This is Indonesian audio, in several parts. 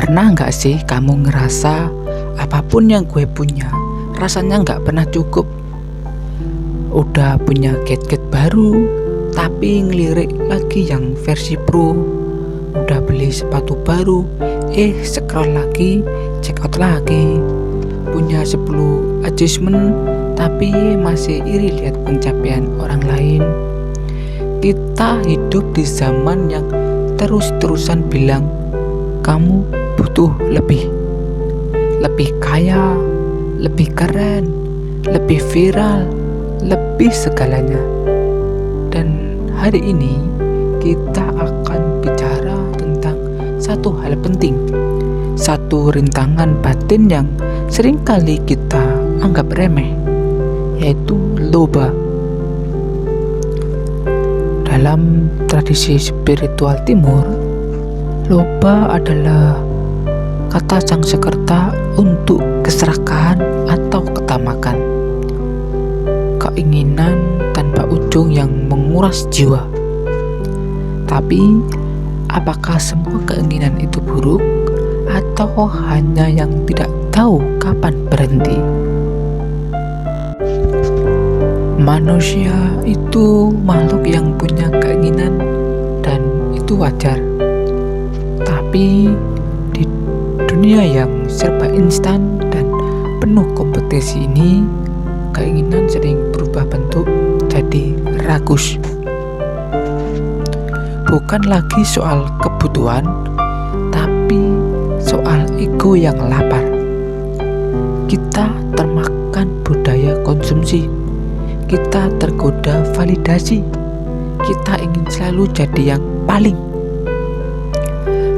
Pernah nggak sih kamu ngerasa apapun yang gue punya rasanya nggak pernah cukup? Udah punya gadget baru, tapi ngelirik lagi yang versi pro. Udah beli sepatu baru, scroll lagi, check out lagi. Punya 10 achievement, tapi masih iri lihat pencapaian orang lain. Kita hidup di zaman yang terus-terusan bilang kamu butuh lebih kaya, lebih keren, lebih viral, lebih segalanya. Dan hari ini kita akan bicara tentang satu hal penting, satu rintangan batin yang seringkali kita anggap remeh, yaitu loba. Dalam tradisi spiritual timur, loba adalah kata Sangsekerta untuk keserakahan atau ketamakan, keinginan tanpa ujung yang menguras jiwa. Tapi, apakah semua keinginan itu buruk atau hanya yang tidak tahu kapan berhenti? Manusia itu makhluk yang punya keinginan dan itu wajar. Tapi di dunia yang serba instan dan penuh kompetisi ini, keinginan sering berubah bentuk jadi rakus. Bukan lagi soal kebutuhan, tapi soal ego yang lapar. Kita termakan budaya konsumsi. Kita tergoda validasi. Kita ingin selalu jadi yang paling.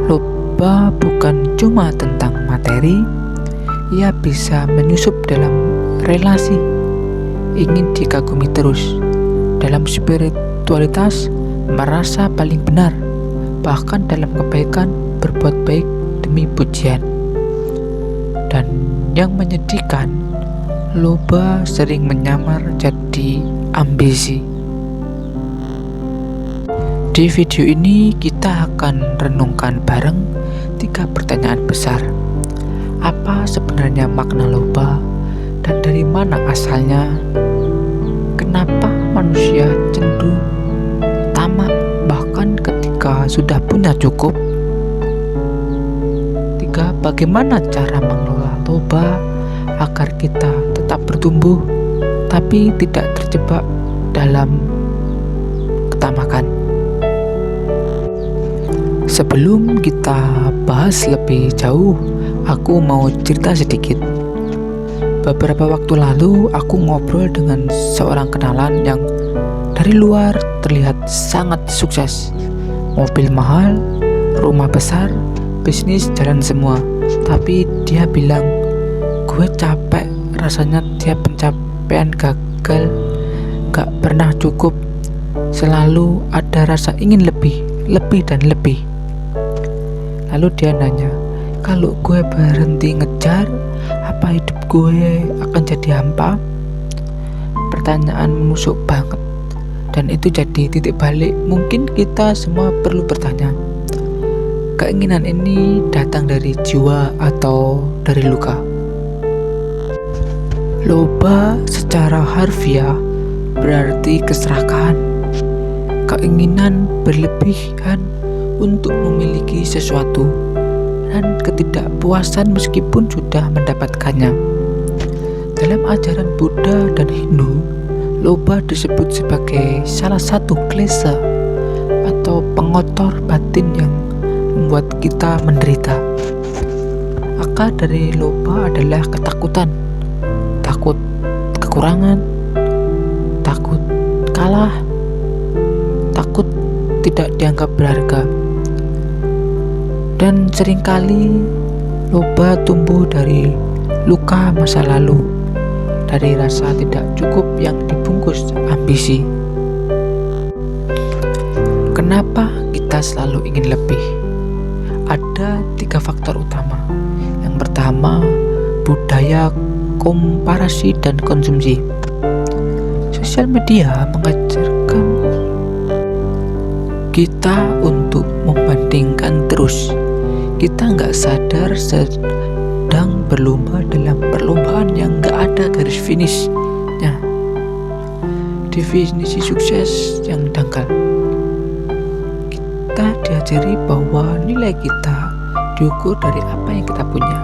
Loba bukan cuma tentang materi, ia bisa menyusup dalam relasi, ingin dikagumi terus. Dalam spiritualitas, merasa paling benar, bahkan dalam kebaikan berbuat baik demi pujian. Dan yang menyedihkan, loba sering menyamar jadi ambisi. Di video ini kita akan renungkan bareng 3 pertanyaan besar. Apa sebenarnya makna loba dan dari mana asalnya? Kenapa manusia cenderung tamak bahkan ketika sudah punya cukup? 3. Bagaimana cara mengelola loba agar kita tetap bertumbuh tapi tidak terjebak dalam ketamakan? Sebelum kita bahas lebih jauh, aku mau cerita sedikit. Beberapa waktu lalu aku ngobrol dengan seorang kenalan yang dari luar terlihat sangat sukses. Mobil mahal, rumah besar, bisnis jalan semua. Tapi dia bilang, gue capek, rasanya tiap pencapaian gagal, gak pernah cukup. Selalu ada rasa ingin lebih dan lebih. Lalu dia nanya, kalau gue berhenti ngejar, apa hidup gue akan jadi hampa? Pertanyaan menusuk banget. Dan itu jadi titik balik. Mungkin kita semua perlu bertanya, keinginan ini datang dari jiwa atau dari luka? Loba secara harfiah berarti keserakahan, keinginan berlebihan untuk memiliki sesuatu, dan ketidakpuasan meskipun sudah mendapatkannya. Dalam ajaran Buddha dan Hindu, loba disebut sebagai salah satu klase atau pengotor batin yang membuat kita menderita. Akar dari loba adalah ketakutan, takut kekurangan, takut kalah, takut tidak dianggap berharga. Dan seringkali loba tumbuh dari luka masa lalu, dari rasa tidak cukup yang dibungkus ambisi. Kenapa kita selalu ingin lebih? Ada 3 faktor utama. Yang pertama, budaya komparasi dan konsumsi. Sosial media mengajarkan kita untuk membandingkan terus. kita nggak sadar sedang berlomba dalam perlombaan yang nggak ada garis finishnya. Definisi sukses yang dangkal. Kita diajari bahwa nilai kita diukur dari apa yang kita punya,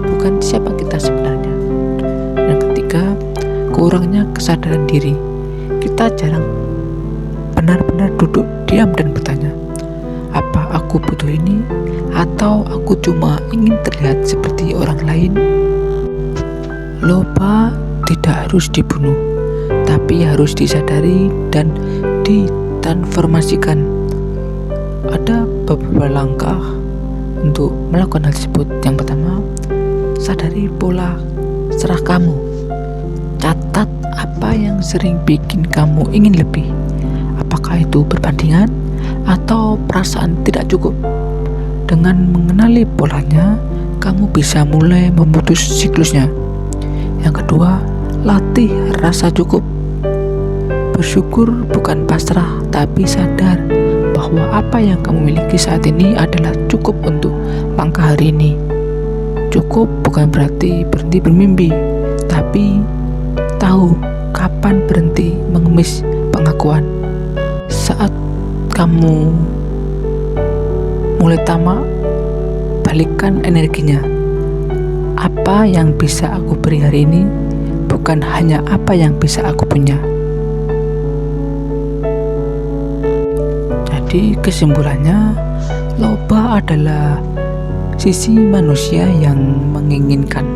bukan siapa kita sebenarnya. Yang ketiga, kurangnya kesadaran diri. Kita jarang benar-benar duduk diam dan bertanya, apa aku butuh ini? Atau aku cuma ingin terlihat seperti orang lain? Lomba tidak harus dibunuh, tapi harus disadari dan ditransformasikan. Ada beberapa langkah untuk melakukan hal tersebut. Yang pertama, sadari pola serah kamu. Catat apa yang sering bikin kamu ingin lebih. Apakah itu perbandingan atau perasaan tidak cukup? Dengan mengenali polanya, kamu bisa mulai memutus siklusnya. Yang kedua, latih rasa cukup. Bersyukur bukan pasrah, tapi sadar bahwa apa yang kamu miliki saat ini adalah cukup untuk langkah hari ini. Cukup bukan berarti berhenti bermimpi, tapi tahu kapan berhenti mengemis pengakuan. Saat kamu mulai tamak, balikkan energinya. Apa yang bisa aku beri hari ini, bukan hanya apa yang bisa aku punya. Jadi kesimpulannya, lomba adalah sisi manusia yang menginginkan,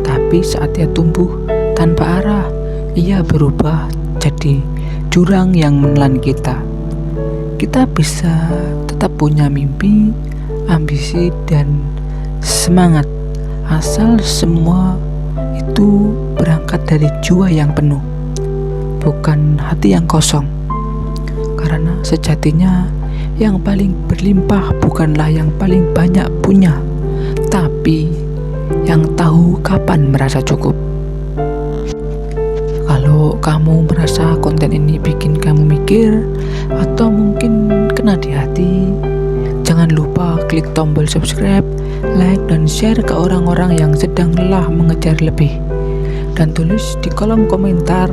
tapi saat ia tumbuh tanpa arah, ia berubah jadi jurang yang menelan kita. Kita bisa tetap punya mimpi, ambisi, dan semangat, asal semua itu berangkat dari jiwa yang penuh, bukan hati yang kosong. Karena sejatinya yang paling berlimpah bukanlah yang paling banyak punya, tapi yang tahu kapan merasa cukup. Kalau kamu merasa konten ini bikin kamu mikir atau mungkin kena di hati, jangan lupa klik tombol subscribe, like, dan share ke orang-orang yang sedang lelah mengejar lebih. Dan tulis di kolom komentar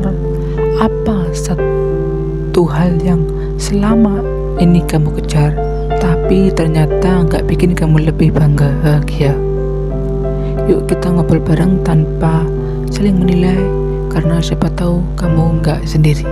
apa satu hal yang selama ini kamu kejar tapi ternyata nggak bikin kamu lebih bahagia. Yuk kita ngobrol bareng tanpa saling menilai, karena siapa tahu kamu nggak sendiri.